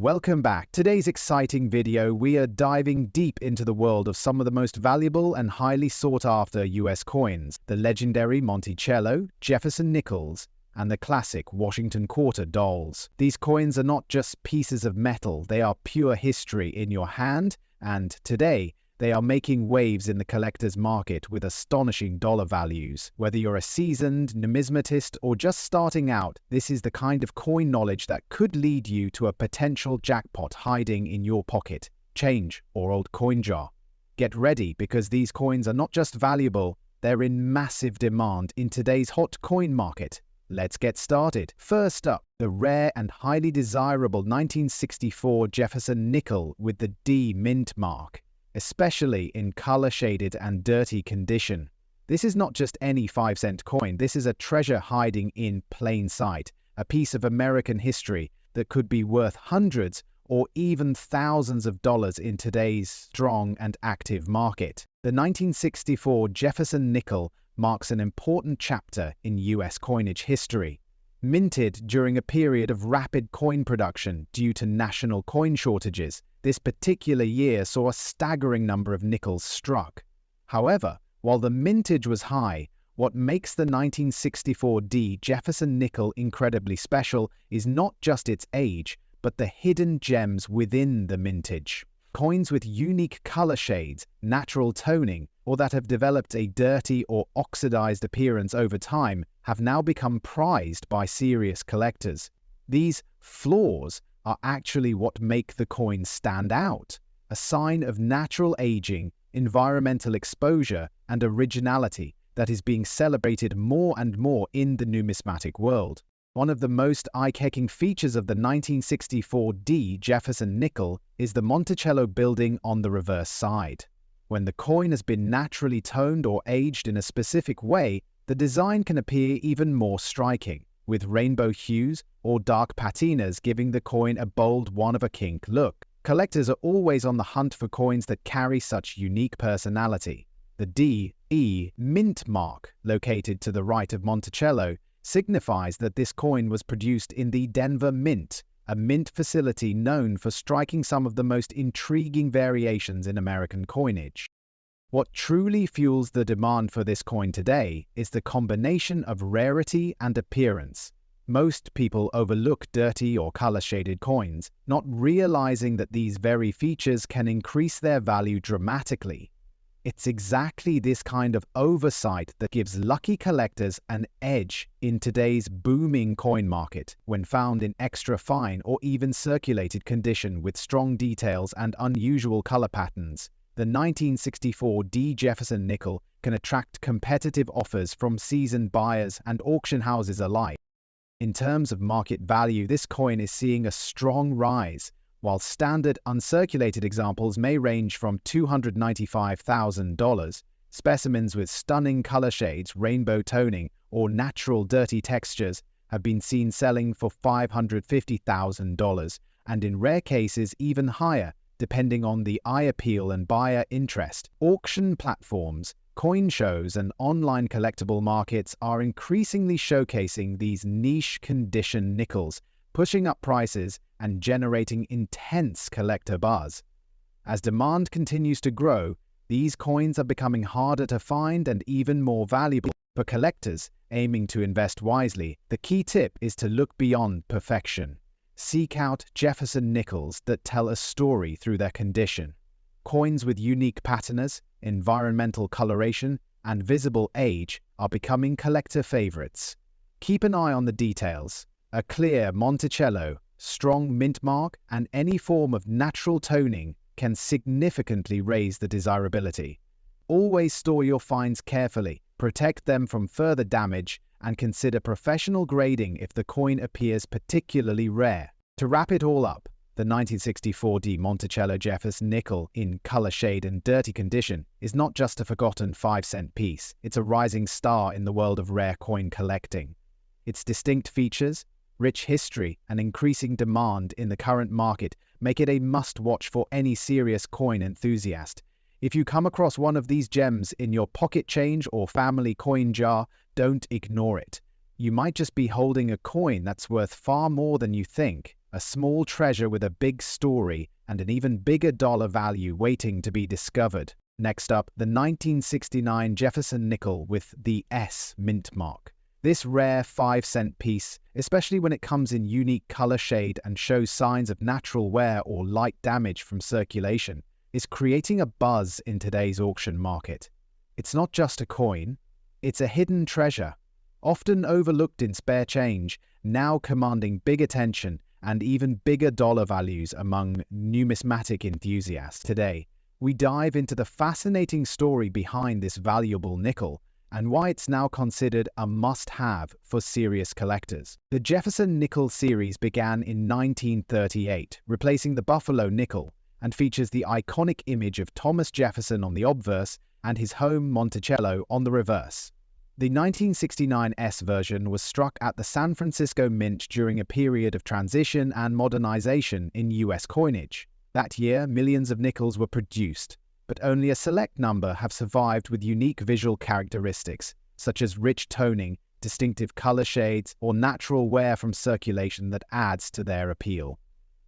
Welcome back. Today's exciting video, we are diving deep into the world of some of the most valuable and highly sought-after US coins, the legendary Monticello, Jefferson nickels, and the classic Washington quarter dolls. These coins are not just pieces of metal, they are pure history in your hand, and today, they are making waves in the collector's market with astonishing dollar values. Whether you're a seasoned numismatist or just starting out, this is the kind of coin knowledge that could lead you to a potential jackpot hiding in your pocket, change, or old coin jar. Get ready, because these coins are not just valuable, they're in massive demand in today's hot coin market. Let's get started. First up, the rare and highly desirable 1964 Jefferson nickel with the D mint mark, especially in color-shaded and dirty condition. This is not just any 5-cent coin, this is a treasure hiding in plain sight, a piece of American history that could be worth hundreds or even thousands of dollars in today's strong and active market. The 1964 Jefferson nickel marks an important chapter in US coinage history. Minted during a period of rapid coin production due to national coin shortages, this particular year saw a staggering number of nickels struck. However, while the mintage was high, what makes the 1964 D Jefferson nickel incredibly special is not just its age, but the hidden gems within the mintage. Coins with unique color shades, natural toning, or that have developed a dirty or oxidized appearance over time have now become prized by serious collectors. These flaws are actually what make the coin stand out, a sign of natural aging, environmental exposure, and originality that is being celebrated more and more in the numismatic world. One of the most eye-catching features of the 1964 D Jefferson nickel is the Monticello building on the reverse side. When the coin has been naturally toned or aged in a specific way, the design can appear even more striking, with rainbow hues or dark patinas giving the coin a bold one-of-a-kind look. Collectors are always on the hunt for coins that carry such unique personality. The D.E. mint mark, located to the right of Monticello, signifies that this coin was produced in the Denver Mint, a mint facility known for striking some of the most intriguing variations in American coinage. What truly fuels the demand for this coin today is the combination of rarity and appearance. Most people overlook dirty or color-shaded coins, not realizing that these very features can increase their value dramatically. It's exactly this kind of oversight that gives lucky collectors an edge in today's booming coin market when found in extra fine or even circulated condition with strong details and unusual color patterns. The 1964 D Jefferson nickel can attract competitive offers from seasoned buyers and auction houses alike. In terms of market value, this coin is seeing a strong rise. While standard uncirculated examples may range from $295,000, specimens with stunning color shades, rainbow toning, or natural dirty textures have been seen selling for $550,000, and in rare cases even higher, depending on the eye appeal and buyer interest. Auction platforms, coin shows, and online collectible markets are increasingly showcasing these niche condition nickels, pushing up prices and generating intense collector buzz. As demand continues to grow, these coins are becoming harder to find and even more valuable. For collectors aiming to invest wisely, the key tip is to look beyond perfection. Seek out Jefferson nickels that tell a story through their condition. Coins with unique patinas, environmental coloration, and visible age are becoming collector favorites. Keep an eye on the details. A clear Monticello, strong mint mark, and any form of natural toning can significantly raise the desirability. Always store your finds carefully, protect them from further damage, and consider professional grading if the coin appears particularly rare. To wrap it all up, the 1964 D Monticello Jefferson nickel in color shade and dirty condition is not just a forgotten 5-cent piece, it's a rising star in the world of rare coin collecting. Its distinct features, rich history, and increasing demand in the current market make it a must-watch for any serious coin enthusiast. If you come across one of these gems in your pocket change or family coin jar, don't ignore it. You might just be holding a coin that's worth far more than you think. a small treasure with a big story and an even bigger dollar value waiting to be discovered. Next up, the 1969 Jefferson nickel with the S mint mark. This rare 5-cent piece, especially when it comes in unique color shade and shows signs of natural wear or light damage from circulation, is creating a buzz in today's auction market. It's not just a coin, it's a hidden treasure, often overlooked in spare change, now commanding big attention and even bigger dollar values among numismatic enthusiasts. Today, we dive into the fascinating story behind this valuable nickel and why it's now considered a must-have for serious collectors. The Jefferson nickel series began in 1938, replacing the Buffalo nickel, and features the iconic image of Thomas Jefferson on the obverse and his home Monticello on the reverse. The 1969 S version was struck at the San Francisco Mint during a period of transition and modernization in U.S. coinage. That year, millions of nickels were produced, but only a select number have survived with unique visual characteristics, such as rich toning, distinctive color shades, or natural wear from circulation that adds to their appeal.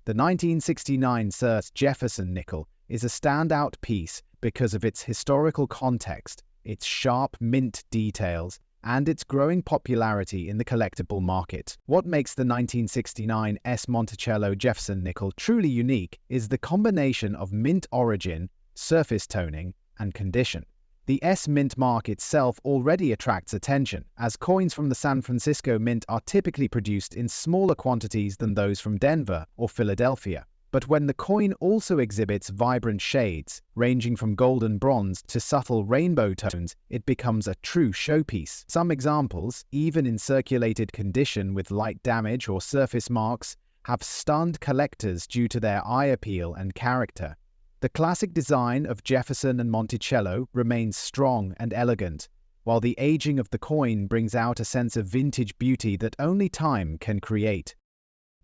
The 1969 Sir Jefferson nickel is a standout piece because of its historical context, its sharp mint details, and its growing popularity in the collectible market. What makes the 1969 S Monticello Jefferson nickel truly unique is the combination of mint origin, surface toning, and condition. The S mint mark itself already attracts attention, as coins from the San Francisco Mint are typically produced in smaller quantities than those from Denver or Philadelphia. But when the coin also exhibits vibrant shades, ranging from golden bronze to subtle rainbow tones, it becomes a true showpiece. Some examples, even in circulated condition with light damage or surface marks, have stunned collectors due to their eye appeal and character. The classic design of Jefferson and Monticello remains strong and elegant, while the aging of the coin brings out a sense of vintage beauty that only time can create.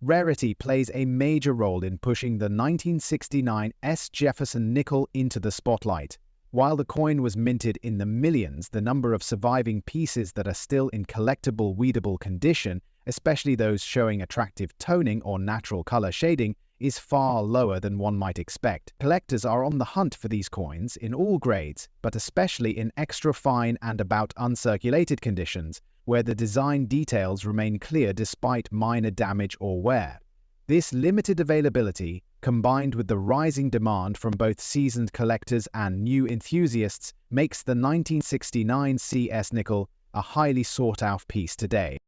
Rarity plays a major role in pushing the 1969 S Jefferson nickel into the spotlight. While the coin was minted in the millions, the number of surviving pieces that are still in collectible, weedable condition, especially those showing attractive toning or natural color shading, is far lower than one might expect. Collectors are on the hunt for these coins in all grades, but especially in extra fine and about uncirculated conditions, where the design details remain clear despite minor damage or wear. This limited availability, combined with the rising demand from both seasoned collectors and new enthusiasts, makes the 1969 CS nickel a highly sought-out piece today.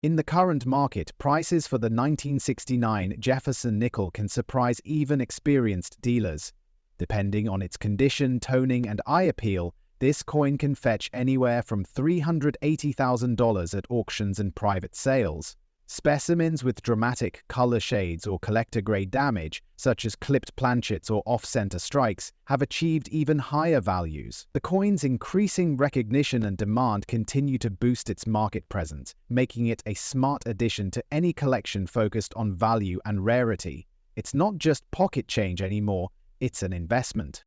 In the current market, prices for the 1969 Jefferson nickel can surprise even experienced dealers. Depending on its condition, toning, and eye appeal, this coin can fetch anywhere from $380,000 at auctions and private sales. Specimens with dramatic color shades or collector-grade damage, such as clipped planchets or off-center strikes, have achieved even higher values. The coin's increasing recognition and demand continue to boost its market presence, making it a smart addition to any collection focused on value and rarity. It's not just pocket change anymore, it's an investment.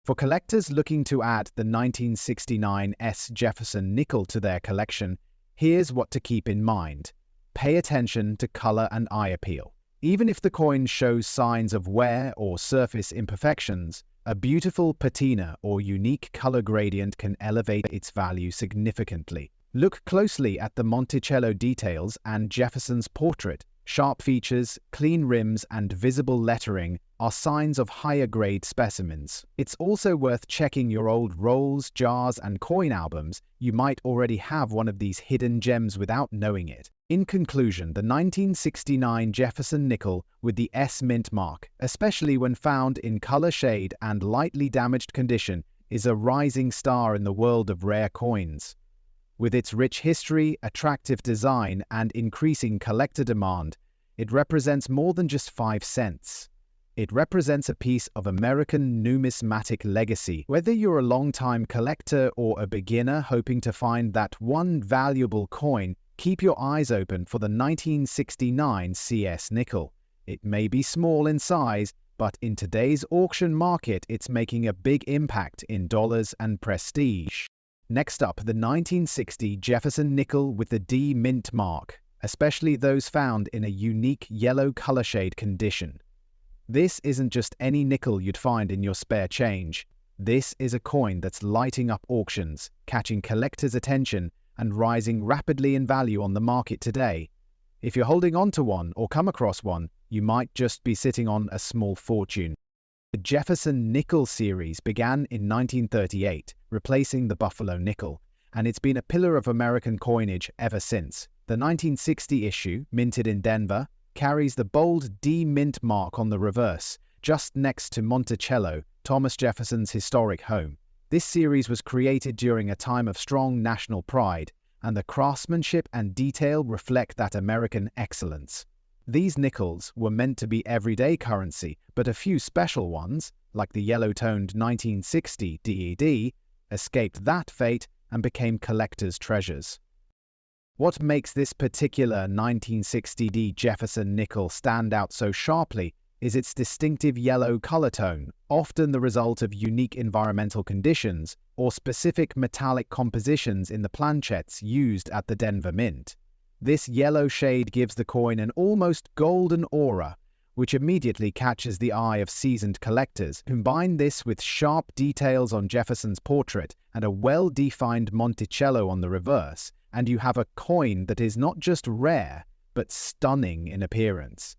For collectors looking to add the 1969 S Jefferson nickel to their collection, here's what to keep in mind. Pay attention to color and eye appeal. Even if the coin shows signs of wear or surface imperfections, a beautiful patina or unique color gradient can elevate its value significantly. Look closely at the Monticello details and Jefferson's portrait. Sharp features, clean rims, and visible lettering are signs of higher-grade specimens. It's also worth checking your old rolls, jars, and coin albums. You might already have one of these hidden gems without knowing it. In conclusion, the 1969 Jefferson nickel with the S mint mark, especially when found in color shade and lightly damaged condition, is a rising star in the world of rare coins. With its rich history, attractive design, and increasing collector demand, it represents more than just 5 cents. It represents a piece of American numismatic legacy. Whether you're a long-time collector or a beginner hoping to find that one valuable coin, keep your eyes open for the 1969 CS nickel. It may be small in size, but in today's auction market, it's making a big impact in dollars and prestige. Next up, the 1960 Jefferson nickel with the D mint mark. especially those found in a unique yellow color shade condition. This isn't just any nickel you'd find in your spare change. This is a coin that's lighting up auctions, catching collectors' attention, and rising rapidly in value on the market today. If you're holding on to one or come across one, you might just be sitting on a small fortune. The Jefferson nickel series began in 1938, replacing the Buffalo nickel, and it's been a pillar of American coinage ever since. The 1960 issue, minted in Denver, carries the bold D mint mark on the reverse, just next to Monticello, Thomas Jefferson's historic home. This series was created during a time of strong national pride, and the craftsmanship and detail reflect that American excellence. These nickels were meant to be everyday currency, but a few special ones, like the yellow-toned 1960 DED, escaped that fate and became collectors' treasures. What makes this particular 1960D Jefferson nickel stand out so sharply is its distinctive yellow color tone, often the result of unique environmental conditions or specific metallic compositions in the planchets used at the Denver Mint. This yellow shade gives the coin an almost golden aura, which immediately catches the eye of seasoned collectors. Combine this with sharp details on Jefferson's portrait and a well-defined Monticello on the reverse, and you have a coin that is not just rare, but stunning in appearance.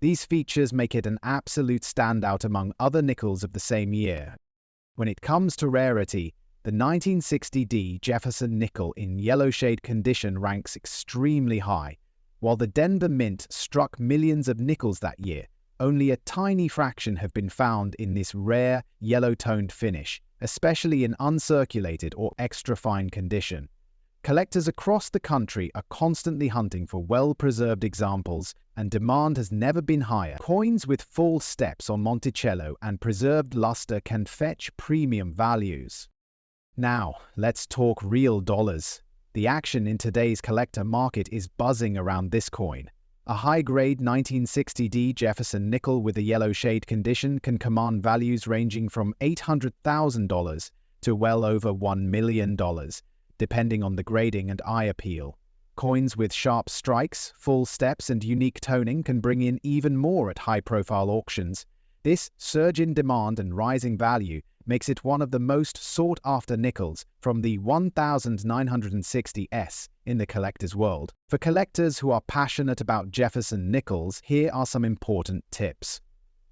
These features make it an absolute standout among other nickels of the same year. When it comes to rarity, the 1960D Jefferson nickel in yellow shade condition ranks extremely high. While the Denver Mint struck millions of nickels that year, only a tiny fraction have been found in this rare yellow-toned finish, especially in uncirculated or extra-fine condition. Collectors across the country are constantly hunting for well-preserved examples, and demand has never been higher. Coins with full steps on Monticello and preserved luster can fetch premium values. Now, let's talk real dollars. The action in today's collector market is buzzing around this coin. A high-grade 1960D Jefferson nickel with a yellow shade condition can command values ranging from $800,000 to well over $1 million, depending on the grading and eye appeal. Coins with sharp strikes, full steps, and unique toning can bring in even more at high-profile auctions. This surge in demand and rising value makes it one of the most sought-after nickels from the 1960S in the collector's world. For collectors who are passionate about Jefferson nickels, here are some important tips.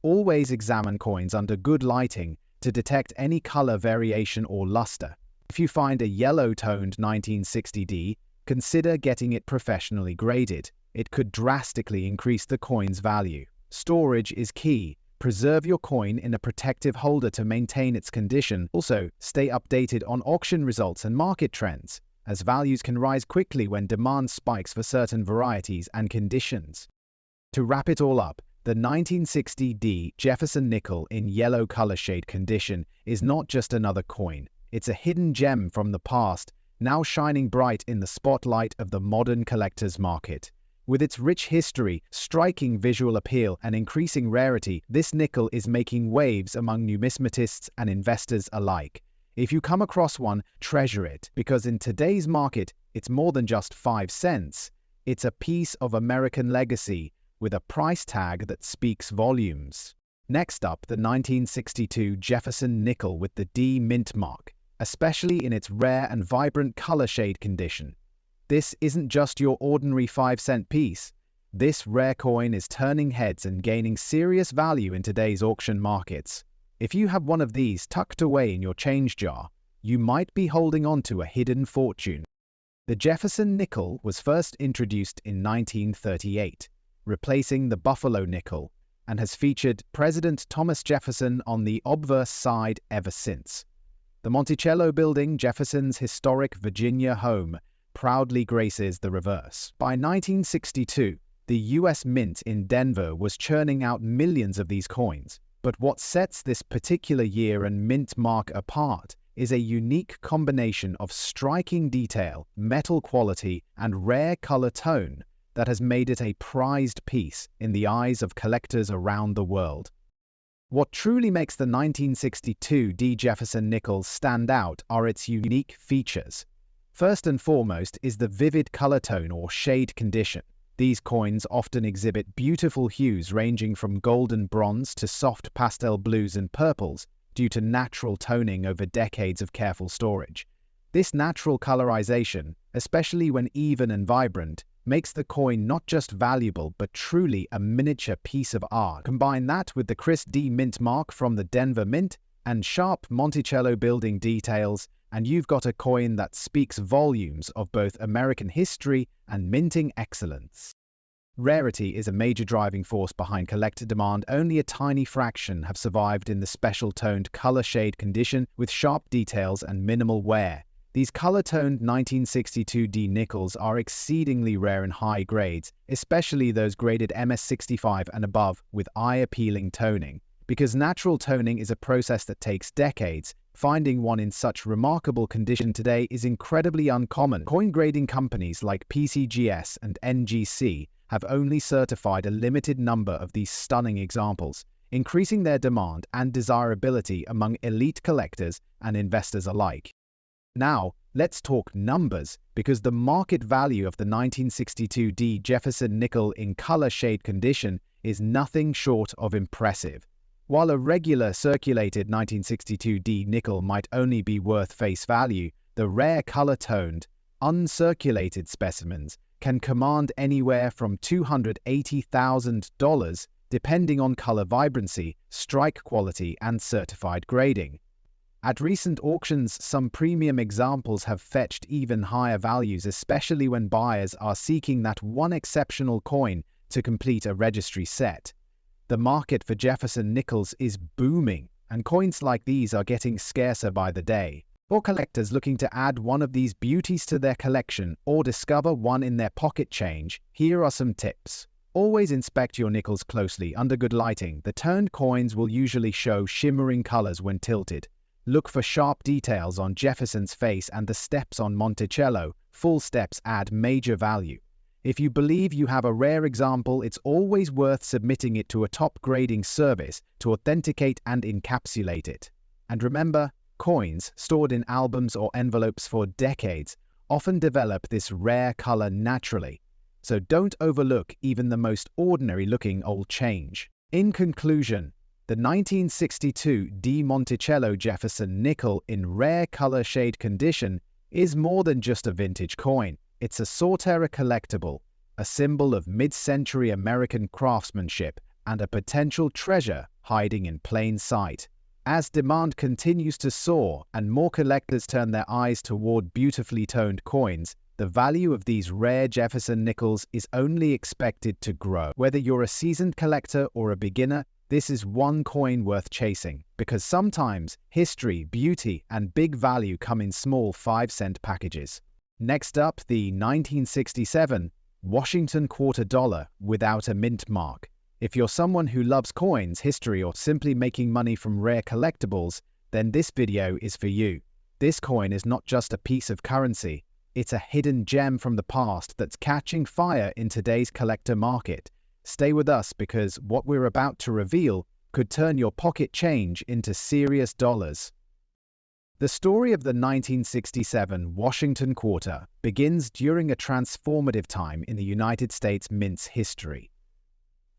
Always examine coins under good lighting to detect any color variation or luster. If you find a yellow-toned 1960D, consider getting it professionally graded. It could drastically increase the coin's value. Storage is key. Preserve your coin in a protective holder to maintain its condition. Also, stay updated on auction results and market trends, as values can rise quickly when demand spikes for certain varieties and conditions. To wrap it all up, the 1960D Jefferson nickel in yellow color shade condition is not just another coin. It's a hidden gem from the past, now shining bright in the spotlight of the modern collector's market. With its rich history, striking visual appeal, and increasing rarity, this nickel is making waves among numismatists and investors alike. If you come across one, treasure it, because in today's market, it's more than just 5 cents. It's a piece of American legacy with a price tag that speaks volumes. Next up, the 1962 Jefferson nickel with the D mint mark, especially in its rare and vibrant color shade condition. This isn't just your ordinary 5-cent piece. This rare coin is turning heads and gaining serious value in today's auction markets. If you have one of these tucked away in your change jar, you might be holding on to a hidden fortune. The Jefferson nickel was first introduced in 1938, replacing the Buffalo nickel, and has featured President Thomas Jefferson on the obverse side ever since. The Monticello building, Jefferson's historic Virginia home, proudly graces the reverse. By 1962, the U.S. Mint in Denver was churning out millions of these coins. But what sets this particular year and mint mark apart is a unique combination of striking detail, metal quality, and rare color tone that has made it a prized piece in the eyes of collectors around the world. What truly makes the 1962 D. Jefferson nickel stand out are its unique features. First and foremost is the vivid color tone or shade condition. These coins often exhibit beautiful hues ranging from golden bronze to soft pastel blues and purples due to natural toning over decades of careful storage. This natural colorization, especially when even and vibrant, makes the coin not just valuable but truly a miniature piece of art. Combine that with the Chris D mint mark from the Denver Mint and sharp Monticello building details, and you've got a coin that speaks volumes of both American history and minting excellence. Rarity is a major driving force behind collector demand. Only a tiny fraction have survived in the special toned color shade condition with sharp details and minimal wear. These color-toned 1962D nickels are exceedingly rare in high grades, especially those graded MS65 and above with eye-appealing toning. Because natural toning is a process that takes decades, finding one in such remarkable condition today is incredibly uncommon. Coin grading companies like PCGS and NGC have only certified a limited number of these stunning examples, increasing their demand and desirability among elite collectors and investors alike. Now, let's talk numbers, because the market value of the 1962D Jefferson nickel in color shade condition is nothing short of impressive. While a regular circulated 1962D nickel might only be worth face value, the rare color-toned, uncirculated specimens can command anywhere from $280,000 depending on color vibrancy, strike quality, and certified grading. At recent auctions, some premium examples have fetched even higher values, especially when buyers are seeking that one exceptional coin to complete a registry set. The market for Jefferson nickels is booming, and coins like these are getting scarcer by the day. For collectors looking to add one of these beauties to their collection or discover one in their pocket change, here are some tips. Always inspect your nickels closely under good lighting. The toned coins will usually show shimmering colors when tilted. Look for sharp details on Jefferson's face and the steps on Monticello. Full steps add major value. If you believe you have a rare example, it's always worth submitting it to a top grading service to authenticate and encapsulate it. And remember, coins stored in albums or envelopes for decades often develop this rare color naturally. So don't overlook even the most ordinary-looking old change. In conclusion, the 1962 D Monticello Jefferson nickel in rare color shade condition is more than just a vintage coin. It's a sought-after collectible, a symbol of mid-century American craftsmanship, and a potential treasure hiding in plain sight. As demand continues to soar and more collectors turn their eyes toward beautifully toned coins, the value of these rare Jefferson nickels is only expected to grow. Whether you're a seasoned collector or a beginner, this is one coin worth chasing, because sometimes history, beauty, and big value come in small 5-cent packages. Next up, the 1967 Washington quarter dollar without a mint mark. If you're someone who loves coins, history, or simply making money from rare collectibles, then this video is for you. This coin is not just a piece of currency, it's a hidden gem from the past that's catching fire in today's collector market. Stay with us, because what we're about to reveal could turn your pocket change into serious dollars. The story of the 1967 Washington quarter begins during a transformative time in the United States Mint's history.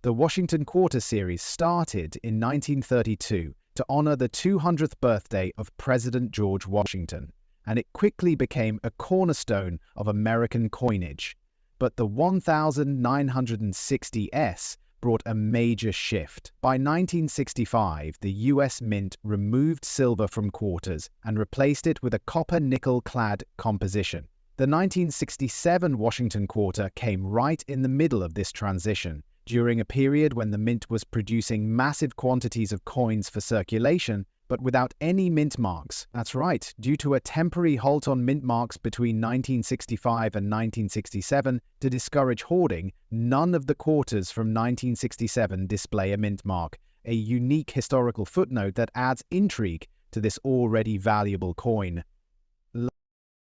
The Washington Quarter series started in 1932 to honor the 200th birthday of President George Washington, and it quickly became a cornerstone of American coinage. But the 1960S brought a major shift. By 1965, the U.S. Mint removed silver from quarters and replaced it with a copper-nickel-clad composition. The 1967 Washington quarter came right in the middle of this transition, during a period when the Mint was producing massive quantities of coins for circulation, but without any mint marks. That's right, due to a temporary halt on mint marks between 1965 and 1967 to discourage hoarding, none of the quarters from 1967 display a mint mark, a unique historical footnote that adds intrigue to this already valuable coin.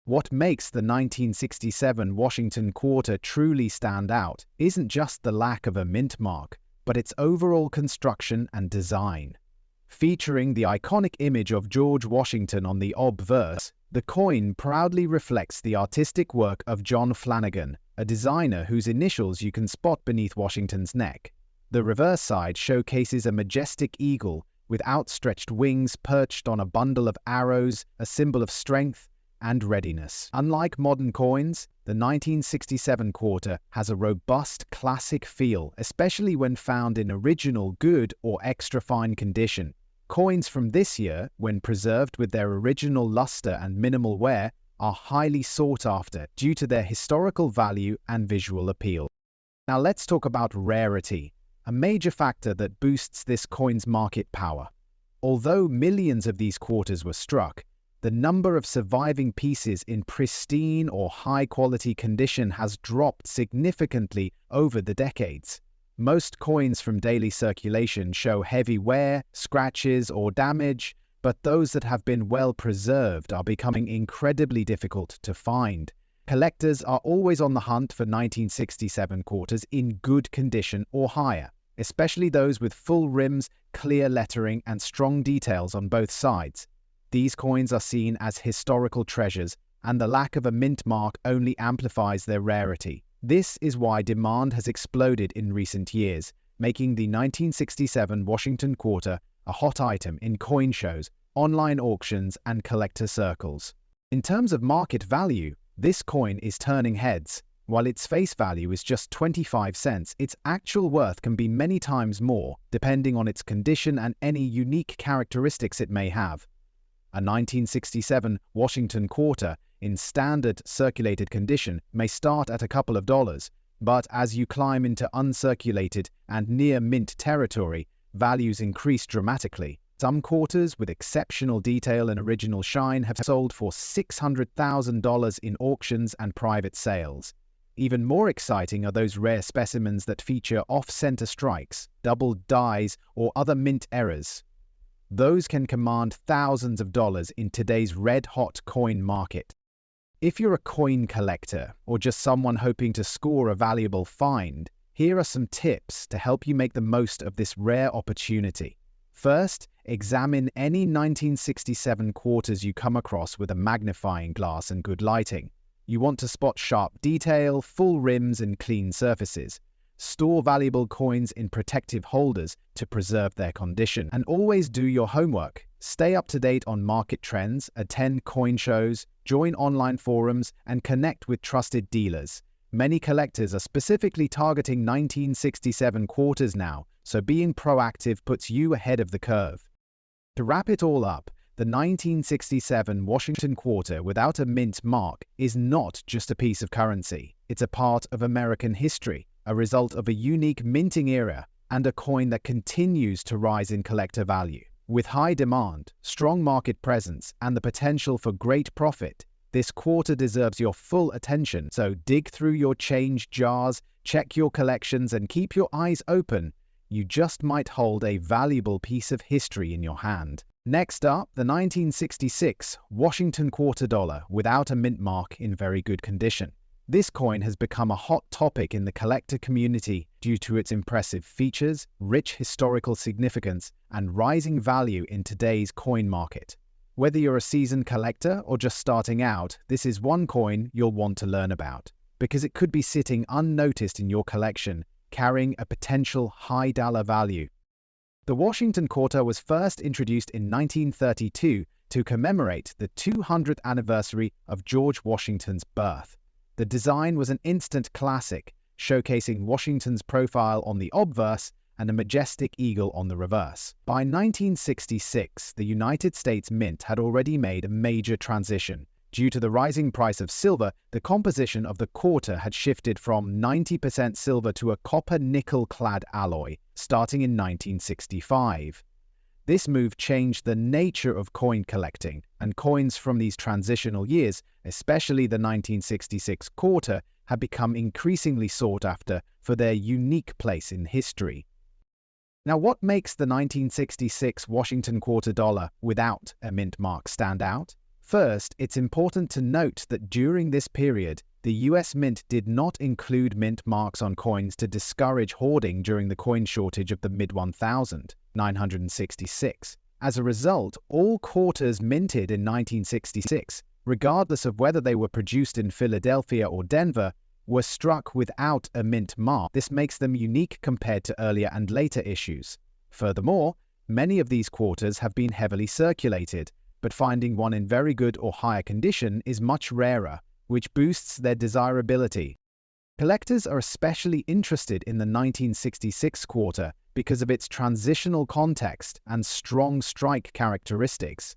What makes the 1967 Washington quarter truly stand out isn't just the lack of a mint mark, but its overall construction and design. Featuring the iconic image of George Washington on the obverse, the coin proudly reflects the artistic work of John Flanagan, a designer whose initials you can spot beneath Washington's neck. The reverse side showcases a majestic eagle with outstretched wings perched on a bundle of arrows, a symbol of strength and readiness. Unlike modern coins, the 1967 quarter has a robust, classic feel, especially when found in original, good, or extra fine condition. Coins from this year, when preserved with their original luster and minimal wear, are highly sought after due to their historical value and visual appeal. Now let's talk about rarity, a major factor that boosts this coin's market power. Although millions of these quarters were struck, the number of surviving pieces in pristine or high-quality condition has dropped significantly over the decades. Most coins from daily circulation show heavy wear, scratches, or damage, but those that have been well preserved are becoming incredibly difficult to find. Collectors are always on the hunt for 1967 quarters in good condition or higher, especially those with full rims, clear lettering, and strong details on both sides. These coins are seen as historical treasures, and the lack of a mint mark only amplifies their rarity. This is why demand has exploded in recent years, making the 1967 Washington quarter a hot item in coin shows, online auctions, and collector circles. In terms of market value, this coin is turning heads. While its face value is just 25 cents, its actual worth can be many times more, depending on its condition and any unique characteristics it may have. A 1967 Washington quarter in standard circulated condition may start at a couple of dollars, but as you climb into uncirculated and near mint territory, values increase dramatically. Some quarters with exceptional detail and original shine have sold for $600,000 in auctions and private sales. Even more exciting are those rare specimens that feature off-center strikes, double dies, or other mint errors. Those can command thousands of dollars in today's red-hot coin market. If you're a coin collector or just someone hoping to score a valuable find, here are some tips to help you make the most of this rare opportunity. First, examine any 1967 quarters you come across with a magnifying glass and good lighting. You want to spot sharp detail, full rims, and clean surfaces. Store valuable coins in protective holders to preserve their condition. And always do your homework. Stay up to date on market trends, attend coin shows, join online forums, and connect with trusted dealers. Many collectors are specifically targeting 1967 quarters now, so being proactive puts you ahead of the curve. To wrap it all up, the 1967 Washington quarter without a mint mark is not just a piece of currency. It's a part of American history, a result of a unique minting era, and a coin that continues to rise in collector value. With high demand, strong market presence, and the potential for great profit, this quarter deserves your full attention, so dig through your change jars, check your collections, and keep your eyes open. You just might hold a valuable piece of history in your hand. Next up, the 1966 Washington quarter dollar without a mint mark in very good condition. This coin has become a hot topic in the collector community due to its impressive features, rich historical significance, and rising value in today's coin market. Whether you're a seasoned collector or just starting out, this is one coin you'll want to learn about, because it could be sitting unnoticed in your collection, carrying a potential high dollar value. The Washington quarter was first introduced in 1932 to commemorate the 200th anniversary of George Washington's birth. The design was an instant classic, showcasing Washington's profile on the obverse and a majestic eagle on the reverse. By 1966, the United States Mint had already made a major transition. Due to the rising price of silver, the composition of the quarter had shifted from 90% silver to a copper-nickel-clad alloy, starting in 1965. This move changed the nature of coin collecting, and coins from these transitional years, especially the 1966 quarter, have become increasingly sought after for their unique place in history. Now, what makes the 1966 Washington quarter dollar without a mint mark stand out? First, it's important to note that during this period, the US Mint did not include mint marks on coins to discourage hoarding during the coin shortage of the mid-1966. As a result, all quarters minted in 1966, regardless of whether they were produced in Philadelphia or Denver, were struck without a mint mark. This makes them unique compared to earlier and later issues. Furthermore, many of these quarters have been heavily circulated, but finding one in very good or higher condition is much rarer, which boosts their desirability. Collectors are especially interested in the 1966 quarter because of its transitional context and strong strike characteristics.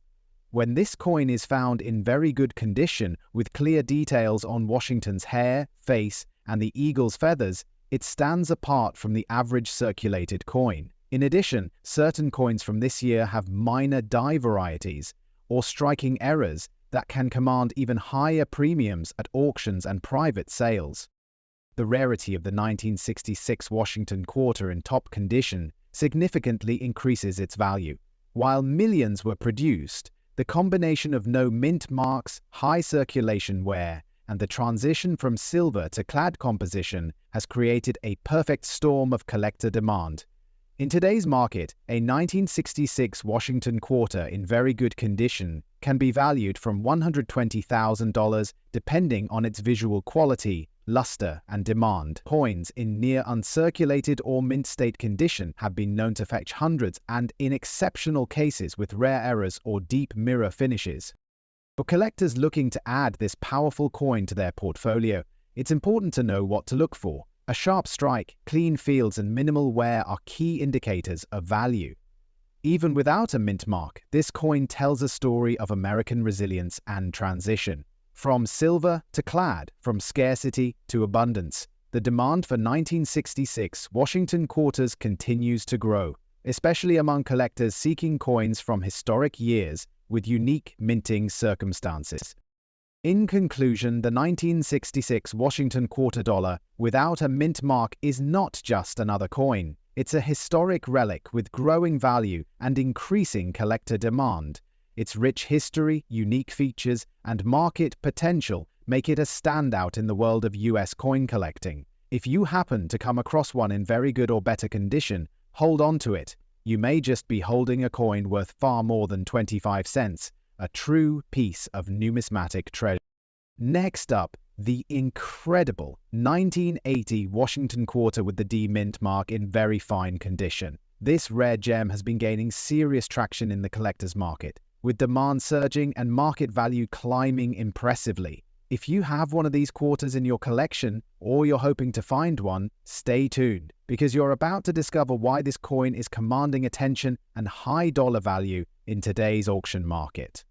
When this coin is found in very good condition with clear details on Washington's hair, face, and the eagle's feathers, it stands apart from the average circulated coin. In addition, certain coins from this year have minor die varieties or striking errors that can command even higher premiums at auctions and private sales. The rarity of the 1966 Washington quarter in top condition significantly increases its value. While millions were produced, the combination of no mint marks, high circulation wear, and the transition from silver to clad composition has created a perfect storm of collector demand. In today's market, a 1966 Washington quarter in very good condition can be valued from $120,000 depending on its visual quality, luster, and demand. Coins in near uncirculated or mint state condition have been known to fetch hundreds, and in exceptional cases with rare errors or deep mirror finishes. For collectors looking to add this powerful coin to their portfolio, it's important to know what to look for. A sharp strike, clean fields, and minimal wear are key indicators of value. Even without a mint mark, this coin tells a story of American resilience and transition. From silver to clad, from scarcity to abundance, the demand for 1966 Washington quarters continues to grow, especially among collectors seeking coins from historic years with unique minting circumstances. In conclusion, the 1966 Washington quarter dollar without a mint mark is not just another coin. It's a historic relic with growing value and increasing collector demand. Its rich history, unique features, and market potential make it a standout in the world of US coin collecting. If you happen to come across one in very good or better condition, hold on to it. You may just be holding a coin worth far more than 25 cents, a true piece of numismatic treasure. Next up, the incredible 1980 Washington quarter with the D mint mark in very fine condition. This rare gem has been gaining serious traction in the collector's market, with demand surging and market value climbing impressively. If you have one of these quarters in your collection, or you're hoping to find one, stay tuned, because you're about to discover why this coin is commanding attention and high dollar value in today's auction market.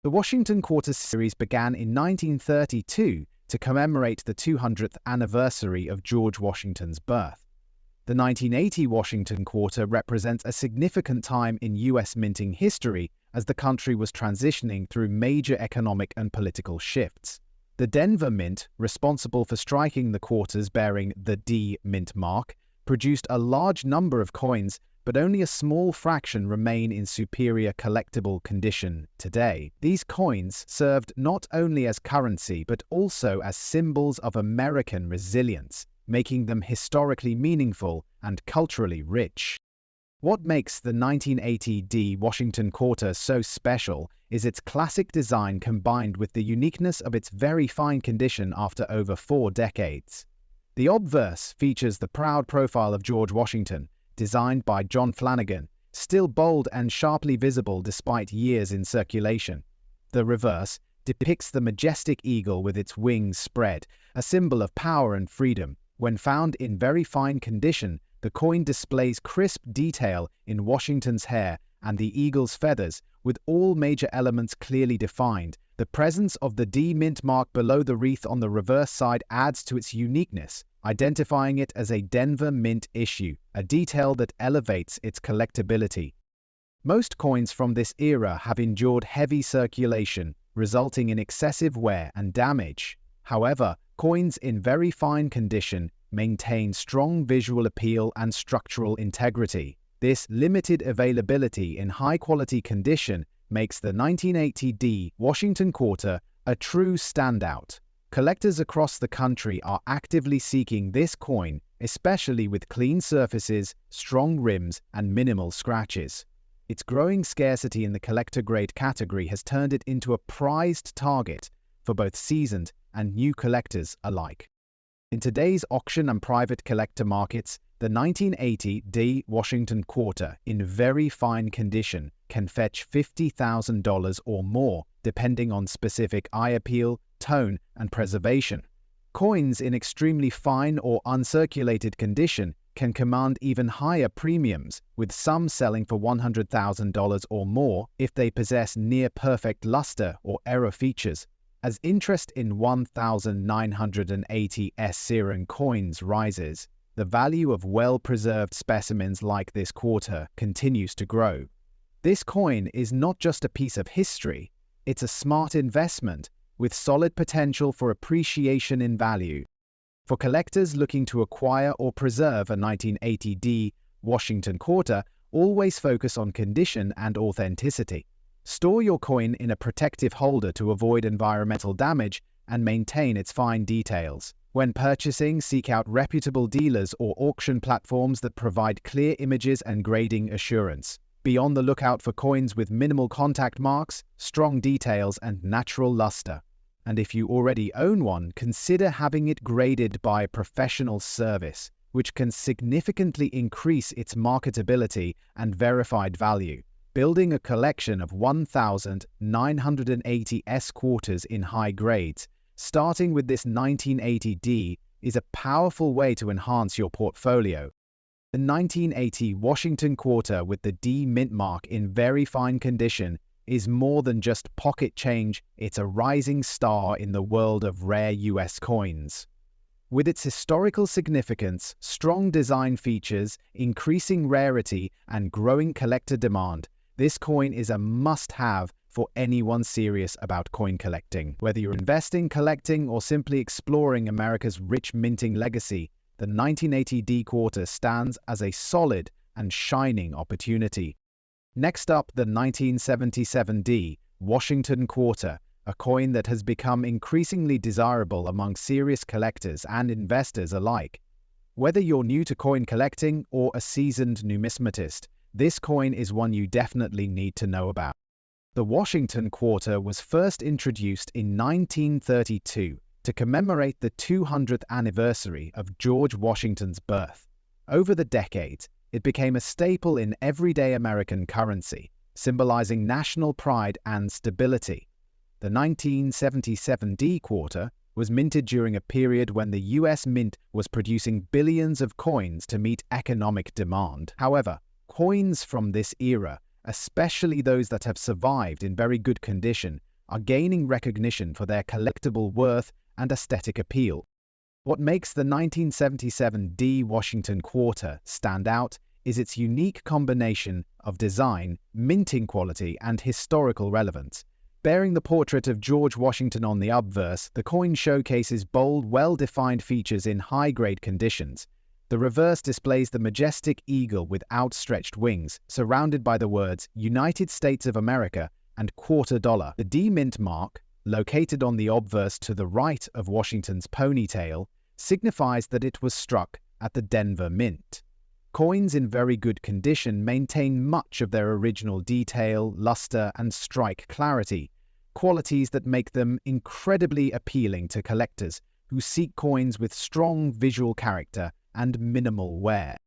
The Washington Quarter series began in 1932 to commemorate the 200th anniversary of George Washington's birth. The 1980 Washington Quarter represents a significant time in US minting history as the country was transitioning through major economic and political shifts. The Denver Mint, responsible for striking the quarters bearing the D mint mark, produced a large number of coins, but only a small fraction remain in superior collectible condition today. These coins served not only as currency but also as symbols of American resilience, making them historically meaningful and culturally rich. What makes the 1980 D Washington Quarter so special is its classic design combined with the uniqueness of its very fine condition after over 4 decades. The obverse features the proud profile of George Washington, designed by John Flanagan, still bold and sharply visible despite years in circulation. The reverse depicts the majestic eagle with its wings spread, a symbol of power and freedom. When found in very fine condition, the coin displays crisp detail in Washington's hair and the eagle's feathers, with all major elements clearly defined. The presence of the D mint mark below the wreath on the reverse side adds to its uniqueness, identifying it as a Denver Mint issue, a detail that elevates its collectability. Most coins from this era have endured heavy circulation, resulting in excessive wear and damage. However, coins in very fine condition maintain strong visual appeal and structural integrity. This limited availability in high-quality condition makes the 1980 D Washington Quarter a true standout. Collectors across the country are actively seeking this coin, especially with clean surfaces, strong rims, and minimal scratches. Its growing scarcity in the collector-grade category has turned it into a prized target for both seasoned and new collectors alike. In today's auction and private collector markets, the 1980 D Washington quarter in very fine condition can fetch $50,000 or more, depending on specific eye appeal, tone, and preservation. Coins in extremely fine or uncirculated condition can command even higher premiums, with some selling for $100,000 or more if they possess near-perfect luster or error features. As interest in 1980 S Series coins rises, the value of well-preserved specimens like this quarter continues to grow. This coin is not just a piece of history, it's a smart investment with solid potential for appreciation in value. For collectors looking to acquire or preserve a 1980 D Washington quarter, always focus on condition and authenticity. Store your coin in a protective holder to avoid environmental damage and maintain its fine details. When purchasing, seek out reputable dealers or auction platforms that provide clear images and grading assurance. Be on the lookout for coins with minimal contact marks, strong details, and natural luster. And if you already own one, consider having it graded by professional service, which can significantly increase its marketability and verified value. Building a collection of 1980 S quarters in high grades, starting with this 1980 D, is a powerful way to enhance your portfolio. The 1980 Washington quarter with the D mint mark in very fine condition is more than just pocket change, it's a rising star in the world of rare US coins. With its historical significance, strong design features, increasing rarity, and growing collector demand, this coin is a must-have for anyone serious about coin collecting. Whether you're investing, collecting, or simply exploring America's rich minting legacy, the 1980 D quarter stands as a solid and shining opportunity. Next up, the 1977 D Washington quarter, a coin that has become increasingly desirable among serious collectors and investors alike. Whether you're new to coin collecting or a seasoned numismatist, this coin is one you definitely need to know about. The Washington quarter was first introduced in 1932 to commemorate the 200th anniversary of George Washington's birth. Over the decades, it became a staple in everyday American currency, symbolizing national pride and stability. The 1977 D quarter was minted during a period when the US Mint was producing billions of coins to meet economic demand. However, coins from this era, especially those that have survived in very good condition, are gaining recognition for their collectible worth and aesthetic appeal. What makes the 1977 D Washington quarter stand out is its unique combination of design, minting quality, and historical relevance. Bearing the portrait of George Washington on the obverse, the coin showcases bold, well-defined features in high-grade conditions. The reverse displays the majestic eagle with outstretched wings, surrounded by the words United States of America and $quarter. The D mint mark, located on the obverse to the right of Washington's ponytail, signifies that it was struck at the Denver Mint. Coins in very good condition maintain much of their original detail, luster, and strike clarity, qualities that make them incredibly appealing to collectors who seek coins with strong visual character and minimal wear.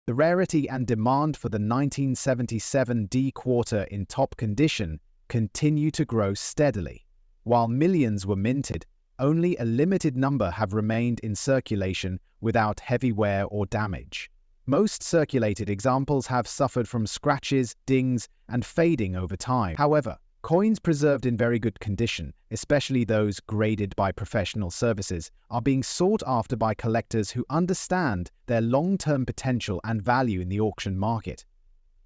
The rarity and demand for the 1977 D quarter in top condition continue to grow steadily. While millions were minted, only a limited number have remained in circulation without heavy wear or damage. Most circulated examples have suffered from scratches, dings, and fading over time. However, coins preserved in very good condition, especially those graded by professional services, are being sought after by collectors who understand their long-term potential and value in the auction market.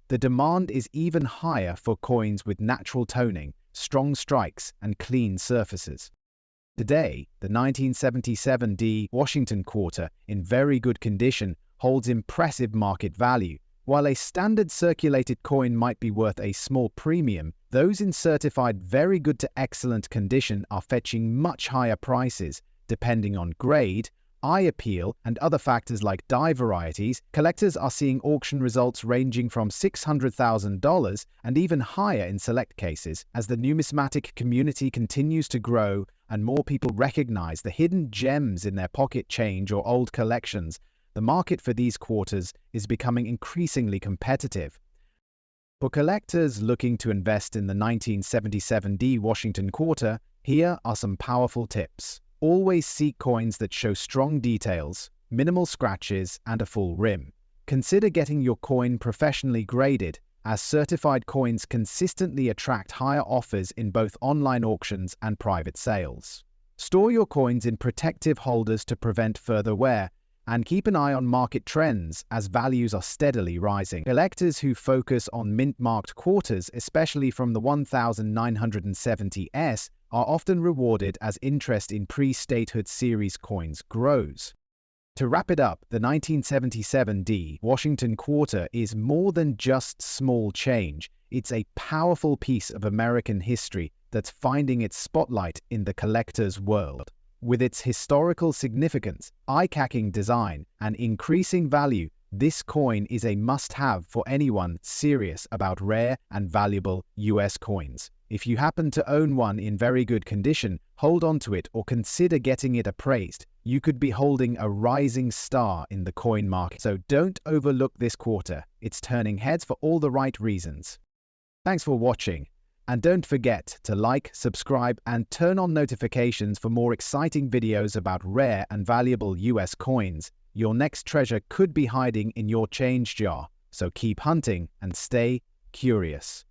The demand is even higher for coins with natural toning, strong strikes, and clean surfaces. Today, the 1977 D Washington quarter, in very good condition, holds impressive market value. While a standard circulated coin might be worth a small premium, those in certified very good to excellent condition are fetching much higher prices, depending on grade, eye appeal, and other factors like dye varieties, collectors are seeing auction results ranging from $600,000 and even higher in select cases. As the numismatic community continues to grow and more people recognize the hidden gems in their pocket change or old collections, the market for these quarters is becoming increasingly competitive. For collectors looking to invest in the 1977 Washington quarter, here are some powerful tips. Always seek coins that show strong details, minimal scratches, and a full rim. Consider getting your coin professionally graded, as certified coins consistently attract higher offers in both online auctions and private sales. Store your coins in protective holders to prevent further wear, and keep an eye on market trends as values are steadily rising. Collectors who focus on mint-marked quarters, especially from the 1970s, are often rewarded as interest in pre-statehood series coins grows. To wrap it up, the 1977 Washington quarter is more than just small change. It's a powerful piece of American history that's finding its spotlight in the collector's world. With its historical significance, eye-catching design, and increasing value, this coin is a must-have for anyone serious about rare and valuable US coins. If you happen to own one in very good condition, hold on to it or consider getting it appraised. You could be holding a rising star in the coin market. So don't overlook this quarter. It's turning heads for all the right reasons. Thanks for watching. And don't forget to like, subscribe, and turn on notifications for more exciting videos about rare and valuable US coins. Your next treasure could be hiding in your change jar, so keep hunting and stay curious.